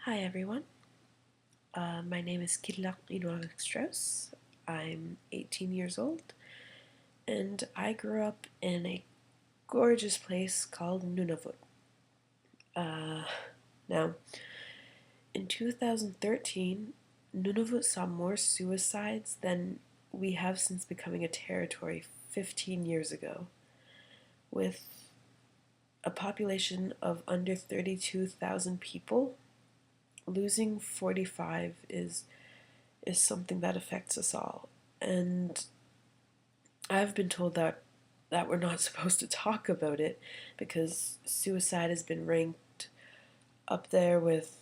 Hi everyone, my name is Kamatsiaqtut. I'm 18 years old and I grew up in a gorgeous place called Nunavut. Uh, Now, in 2013, Nunavut saw more suicides than we have since becoming a territory 15 years ago, with a population of under 32,000 people. Losing 45 is something that affects us all. And I've been told that we're not supposed to talk about it because suicide has been ranked up there with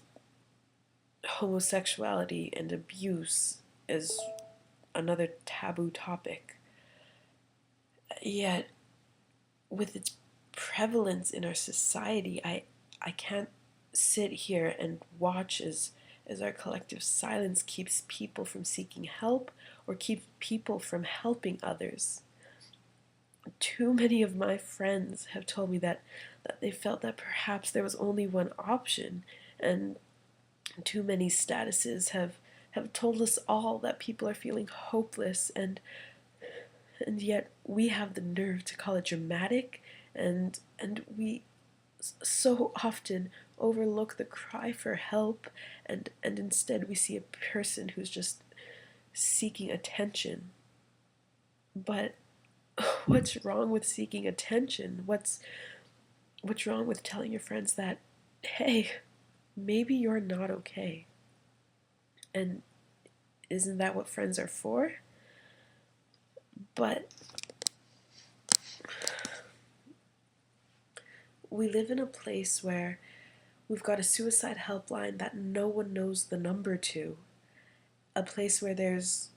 homosexuality and abuse as another taboo topic. Yet, with its prevalence in our society, I can't sit here and watch as our collective silence keeps people from seeking help or keeps people from helping others. Too many of my friends have told me that they felt that perhaps there was only one option, and too many statuses have told us all that people are feeling hopeless, and yet we have the nerve to call it dramatic, and we so often overlook the cry for help, and instead we see a person who's just seeking attention. But what's wrong with seeking attention? What's wrong with telling your friends that, hey, maybe you're not okay? And isn't that what friends are for? But we live in a place where we've got a suicide helpline that no one knows the number to, a place where there's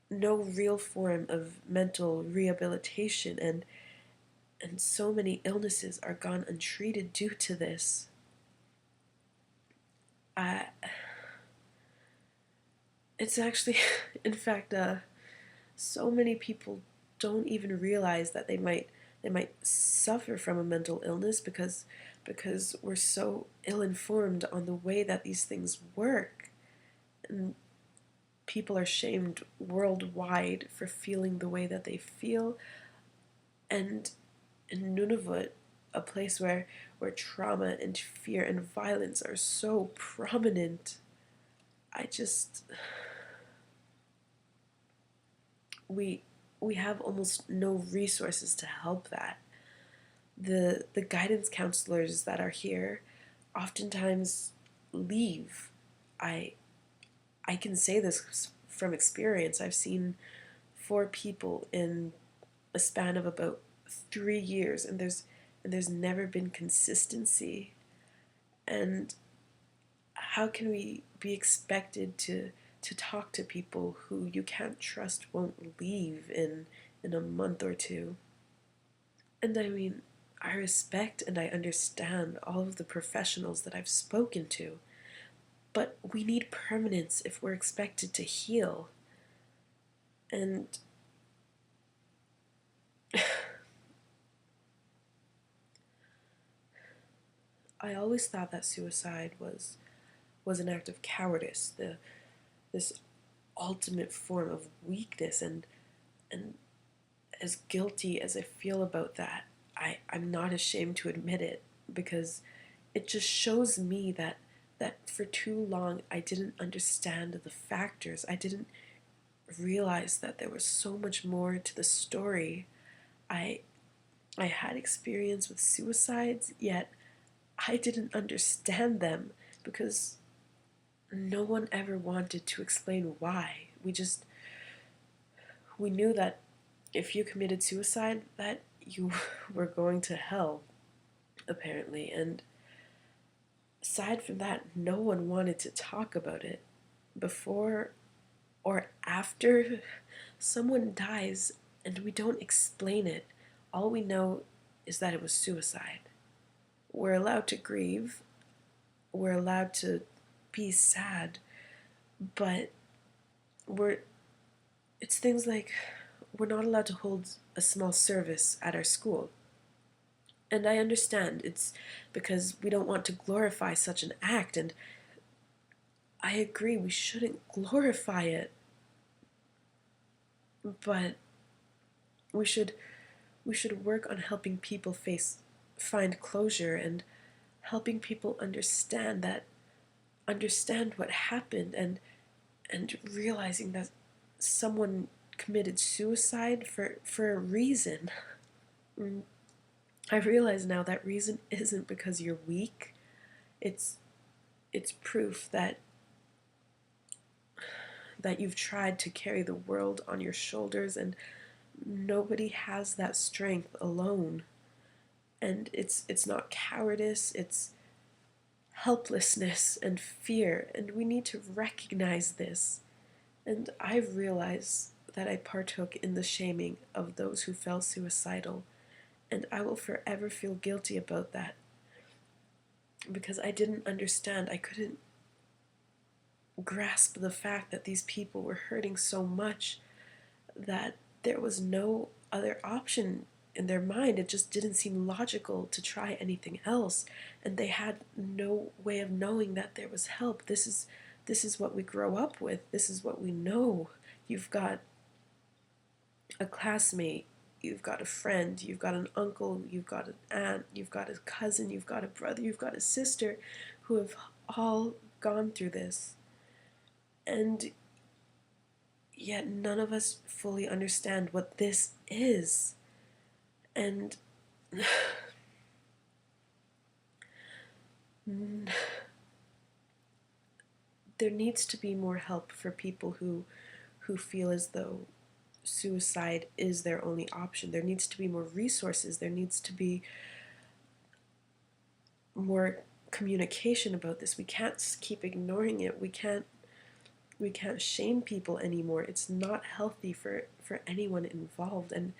no real form of mental rehabilitation, and so many illnesses are gone untreated due to this. I, it's actually, in fact, so many people don't even realize that they might suffer from a mental illness because we're so ill-informed on the way that these things work, and people are shamed worldwide for feeling the way that they feel. And in Nunavut, a place where trauma and fear and violence are so prominent, I just we we have almost no resources to help that. The guidance counselors that are here oftentimes leave. I I can say this from experience. I've seen four people in a span of about 3 years, and there's never been consistency. And how can we be expected to talk to people who you can't trust won't leave in a month or two? And I mean, I respect and I understand all of the professionals that I've spoken to, but we need permanence if we're expected to heal. And I always thought that suicide was an act of cowardice, this ultimate form of weakness, and as guilty as I feel about that, I'm not ashamed to admit it, because it just shows me that for too long I didn't understand the factors. I didn't realize that there was so much more to the story. I I had experience with suicides, yet I didn't understand them because no one ever wanted to explain why. We knew that if you committed suicide, that you were going to hell, apparently. And aside from that, no one wanted to talk about it. Before or after someone dies and we don't explain it, all we know is that it was suicide. We're allowed to grieve, we're allowed to be sad, but we're it's things like we're not allowed to hold a small service at our school. And I understand it's because we don't want to glorify such an act, and I agree we shouldn't glorify it, but we should we should work on helping people find closure and helping people understand what happened, and realizing that someone committed suicide for a reason. Mm, I realize now that reason isn't because you're weak. It's it's proof that you've tried to carry the world on your shoulders, and nobody has that strength alone. And it's not cowardice, it's helplessness and fear, and we need to recognize this. And I've realized that I partook in the shaming of those who fell suicidal, and I will forever feel guilty about that because I didn't understand. I couldn't grasp the fact that these people were hurting so much that there was no other option in their mind. It just didn't seem logical to try anything else, and they had no way of knowing that there was help. This is what we grow up with. This is what we know. You've got a classmate, you've got a friend, you've got an uncle, you've got an aunt, you've got a cousin, you've got a brother, you've got a sister who have all gone through this. And yet none of us fully understand what this is. And there needs to be more help for people who feel as though suicide is their only option. There needs to be more resources. There needs to be more communication about this. We can't keep ignoring it. We can't shame people anymore. It's not healthy for anyone involved, and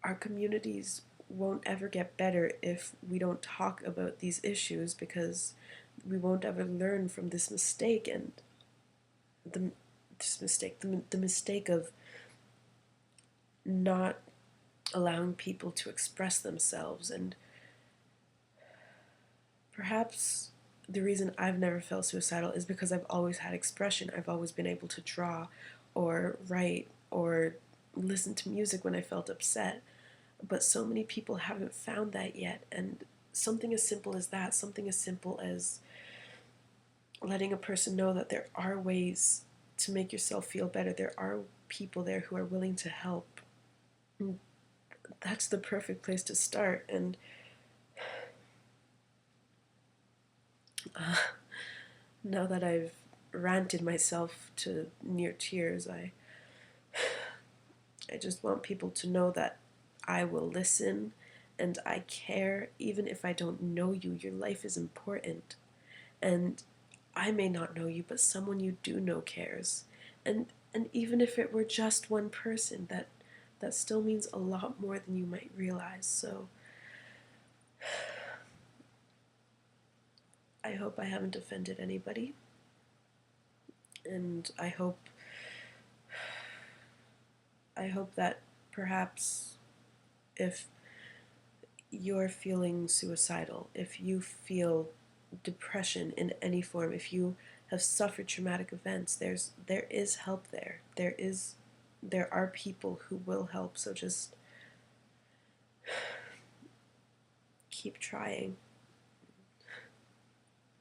our communities won't ever get better if we don't talk about these issues, because we won't ever learn from this mistake. And the the mistake of not allowing people to express themselves. And perhaps the reason I've never felt suicidal is because I've always had expression. I've always been able to draw or write or listen to music when I felt upset. But so many people haven't found that yet. And something as simple as that, something as simple as letting a person know that there are ways to make yourself feel better, there are people there who are willing to help. That's the perfect place to start. And now that I've ranted myself to near tears, I just want people to know that I will listen and I care. Even if I don't know you, your life is important. And I may not know you, but someone you do know cares. And even if it were just one person, that still means a lot more than you might realize. So I hope I haven't offended anybody. And I hope that perhaps if you're feeling suicidal, if you feel depression in any form, if you have suffered traumatic events, there is help there. There are people who will help. So just keep trying.